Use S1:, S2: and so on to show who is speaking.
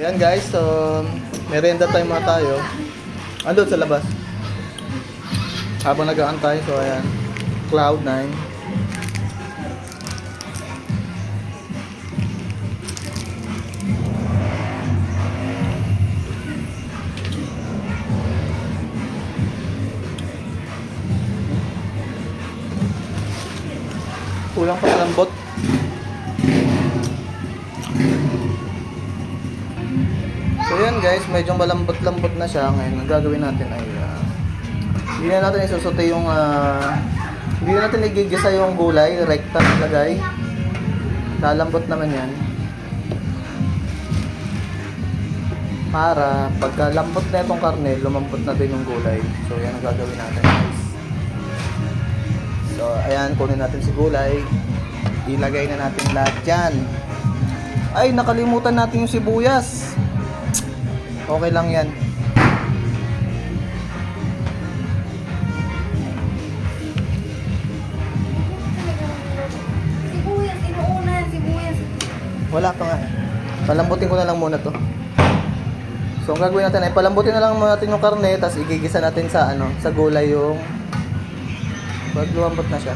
S1: Yan guys, so merienda time muna tayo. Andun sa labas. Habang nag-aantay, so ayan. Cloud9. Kulang pa sa lambot. So yan guys, medyo malambot-lambot na siya. Ngayon, ang gagawin natin ay hindi na natin isusote yung hindi na natin igigisa yung gulay, rekta lagay. Lalambot naman yan. Para pagka lambot na itong karne, lumambot na din yung gulay. So yan ang gagawin natin guys. So ayan, kunin natin si gulay. Ilagay na natin lahat dyan. Ay, nakalimutan natin yung sibuyas. Okay lang yan.
S2: Sibuyas, inuuna, sibuyas.
S1: Wala pa nga. Palambutin ko na lang muna to. So ang gagawin natin ay palambutin na lang muna natin yung karne, tapos igigisa natin sa sa gulay yung pag lumambot na siya.